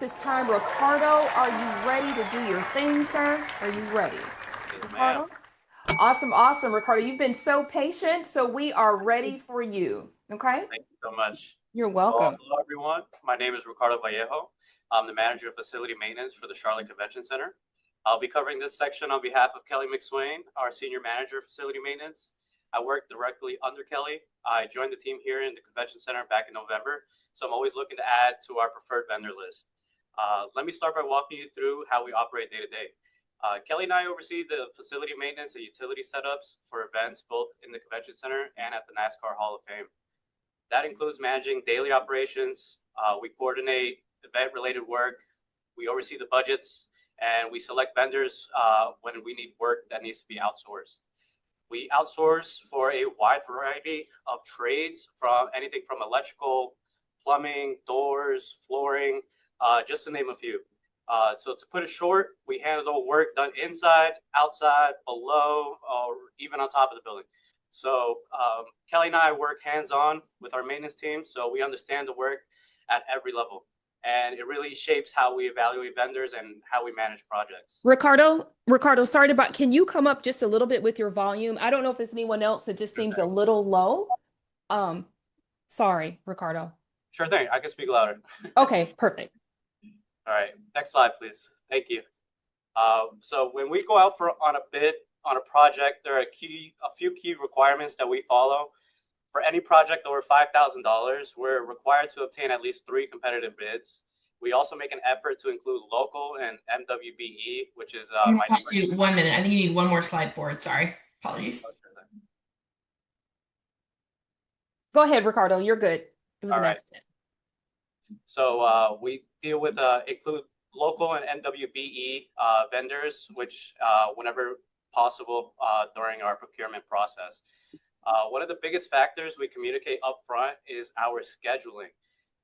this time. Ricardo, are you ready to do your thing, sir? Are you ready? Yes, ma'am. Ricardo? Awesome, awesome, Ricardo. You've been so patient, so we are ready for you. Okay? Thank you so much. You're Well, welcome. hello, everyone. My name is Ricardo Vallejo. I'm the manager of facility maintenance for the Charlotte Convention Center. I'll be covering this section on behalf of Kelly McSwain, our senior manager of facility maintenance. I work directly under Kelly. I joined the team here in the convention center back in November, so I'm always looking to add to our preferred vendor list. Let me start by walking you through how we operate day to day. Kelly and I oversee the facility maintenance and utility setups for events both in the convention center and at the NASCAR Hall of Fame. That includes managing daily operations. We coordinate event-related work. We oversee the budgets, and we select vendors when we need work that needs to be outsourced. We outsource for a wide variety of trades, from anything from electrical, plumbing, doors, flooring, just to name a few. So to put it short, we handle work done inside, outside, below, or even on top of the building. So Kelly and I work hands-on with our maintenance team, so we understand the work at every level. And it really shapes how we evaluate vendors and how we manage projects. Ricardo, sorry about, can you come up just a little bit with your volume? I don't know if it's anyone else. It just Sure seems a thing. little low. Um, Sorry, Ricardo. Sure thing. I can speak louder. Okay, perfect. All right. Next slide, please. Thank you. So when we go out on a bid on a project, there are a few key requirements that we follow. For any project over $5,000, we're required to obtain at least 3 competitive bids. We also make an effort to include local and MWBE, which is You my have neighbor. to 1 minute. I think you need one more slide forward. Sorry. Apologies. Go ahead, Ricardo. You're good. It was All an right. accident. So we deal with include local and MWBE vendors, which whenever possible during our procurement process. One of the biggest factors we communicate upfront is our scheduling.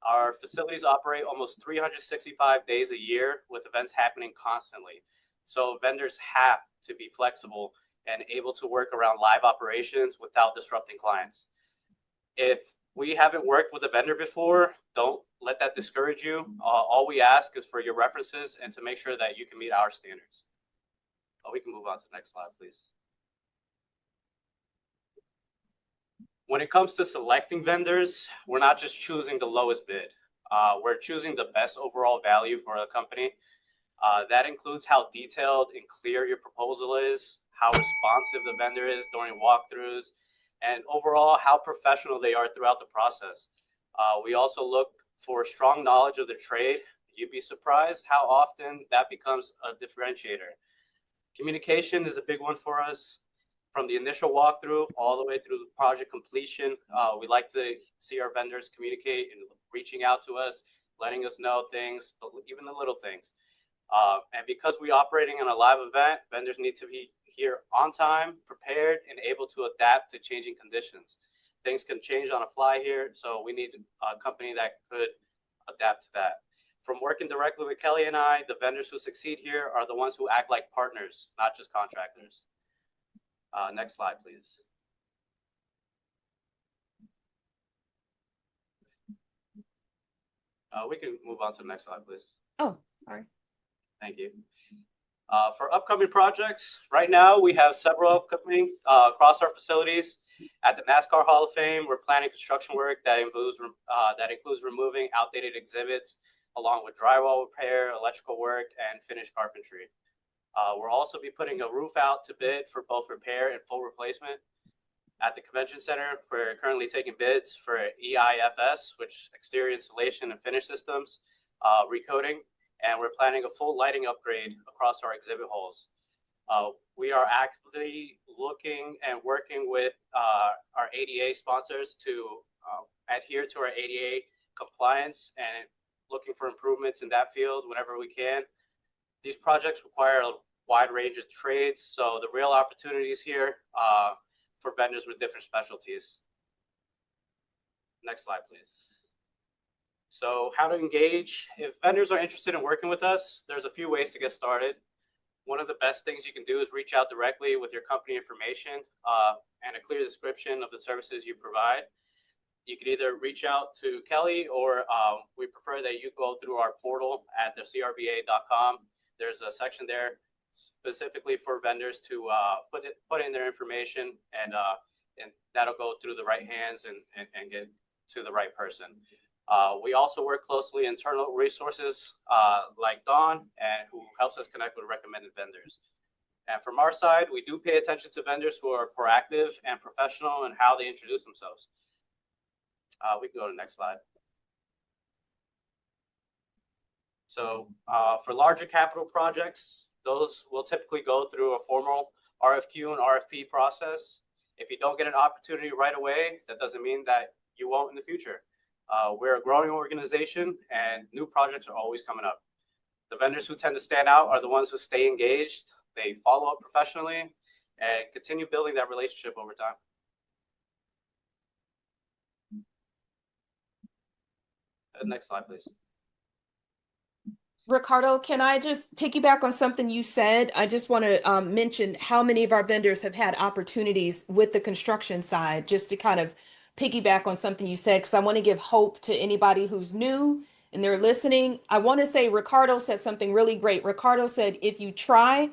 Our facilities operate almost 365 days a year with events happening constantly. So vendors have to be flexible and able to work around live operations without disrupting clients. If we haven't worked with a vendor before, don't let that discourage you. All we ask is for your references and to make sure that you can meet our standards. We can move on to the next slide, please. When it comes to selecting vendors, we're not just choosing the lowest bid. We're choosing the best overall value for the company. That includes how detailed and clear your proposal is, how responsive the vendor is during walkthroughs, and overall how professional they are throughout the process. We also look for strong knowledge of the trade. You'd be surprised how often that becomes a differentiator. Communication is a big one for us. From the initial walkthrough all the way through the project completion, we like to see our vendors communicate and reaching out to us, letting us know things, even the little things. And because we're operating in a live event, vendors need to be here on time, prepared, and able to adapt to changing conditions. Things can change on a fly here, so we need a company that could adapt to that. From working directly with Kelly and I, the vendors who succeed here are the ones who act like partners, not just contractors. Next slide, please. We can move on to the next slide, please. Oh, sorry. Thank you. For upcoming projects, right now we have several upcoming across our facilities. At the NASCAR Hall of Fame, we're planning construction work that includes removing outdated exhibits, along with drywall repair, electrical work, and finished carpentry. We'll also be putting a roof out to bid for both repair and full replacement. At the Convention Center, we're currently taking bids for EIFS, which exterior insulation and finish systems, recoating, and we're planning a full lighting upgrade across our exhibit halls. We are actively looking and working with our ADA sponsors to adhere to our ADA compliance and looking for improvements in that field whenever we can. These projects require a wide range of trades, so the real opportunities here for vendors with different specialties. Next slide, please. So how to engage. If vendors are interested in working with us, there's a few ways to get started. One of the best things you can do is reach out directly with your company information and a clear description of the services you provide. you can either reach out to Kelly, or we prefer that you go through our portal at the CRVA.com. There's a section there specifically for vendors to put in their information, and that'll go through the right hands and get to the right person. We also work closely with internal resources like Dawn, and who helps us connect with recommended vendors. And from our side, we do pay attention to vendors who are proactive and professional in how they introduce themselves. We can go to the next slide. So for larger capital projects, those will typically go through a formal RFQ and RFP process. If you don't get an opportunity right away, that doesn't mean that you won't in the future. We're a growing organization, and new projects are always coming up. The vendors who tend to stand out are the ones who stay engaged, they follow up professionally, and continue building that relationship over time. Next slide, please. Ricardo, can I just piggyback on something you said? I just want to mention how many of our vendors have had opportunities with the construction side, just to kind of piggyback on something you said, because I want to give hope to anybody who's new and they're listening. I want to say Ricardo said something really great. Ricardo said, if you try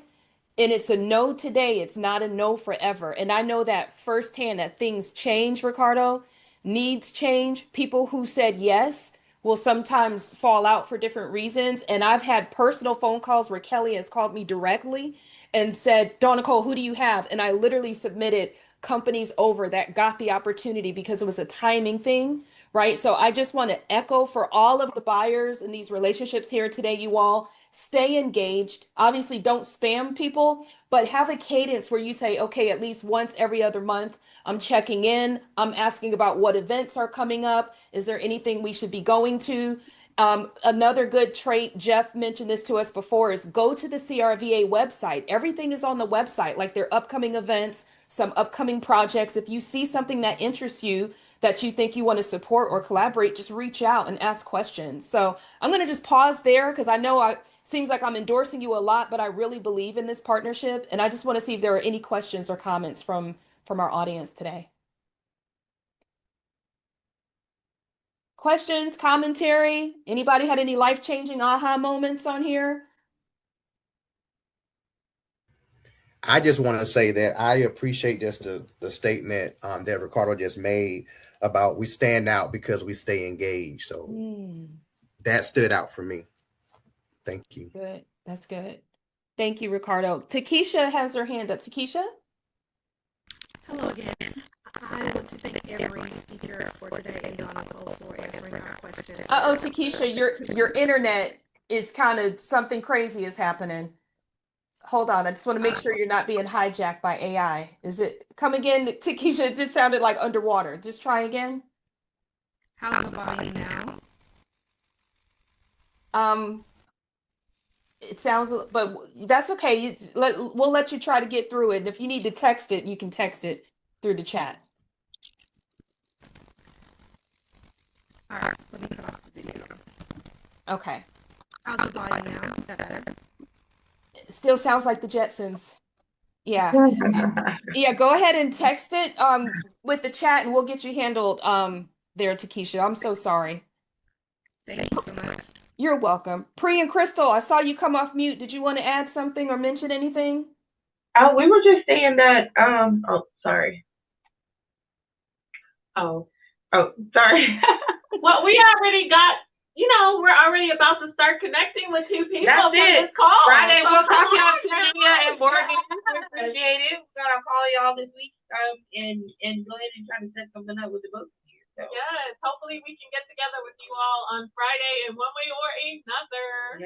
and it's a no today, it's not a no forever. And I know that firsthand, that things change, Ricardo. Needs change. People who said yes will sometimes fall out for different reasons. And I've had personal phone calls where Kelly has called me directly and said, Dawn Nicole, who do you have? And I literally submitted companies over that got the opportunity because it was a timing thing, right? So I just want to echo for all of the buyers in these relationships here today, you all stay engaged. Obviously, don't spam people, but have a cadence where you say, okay, at least once every other month, I'm checking in. I'm asking about what events are coming up. Is there anything we should be going to? Another good trait, Jeff mentioned this to us before, is go to the CRVA website. Everything is on the website, like their upcoming events, some upcoming projects. If you see something that interests you, that you think you want to support or collaborate, just reach out and ask questions. So I'm going to just pause there because I know it seems like I'm endorsing you a lot, but I really believe in this partnership. And I just want to see if there are any questions or comments from our audience today. Questions, commentary? Anybody had any life-changing aha moments on here? I just want to say that I appreciate just the statement that Ricardo just made about we stand out because we stay engaged. So that stood out for me. Thank you. Good. That's good. Thank you, Ricardo. Takesha has her hand up. Takesha? Hello again. I want to thank every speaker for today and Dawn Nicole for answering our questions. Uh-oh, Takesha, your internet is kind of something crazy is happening. Hold on, I just want to make sure you're not being hijacked by AI. Is it come again? Takesha, it just sounded like underwater. Just try again. How's the volume now? It sounds, but that's okay. We'll let you try to get through it. And if you need to text it, you can text it through the chat. All right, let me cut off the video. Okay. How's the volume now? Is that better? It still sounds like the Jetsons. Yeah. Yeah, go ahead and text it with the chat and we'll get you handled there, Takesha. I'm so sorry. Thank you so much. You're welcome. Pri and Crystal, I saw you come off mute. Did you want to add something or mention anything? We were just saying that, oh, sorry. Oh, sorry. Well, we already got, we're already about to start connecting with two people from this call. Friday, we'll talk y'all to and Morgan. Appreciate it. We're going to call y'all this week and go ahead and try to set something up with the both of you. So. Yes, hopefully we can get together with you all on Friday in one way or another. Yes.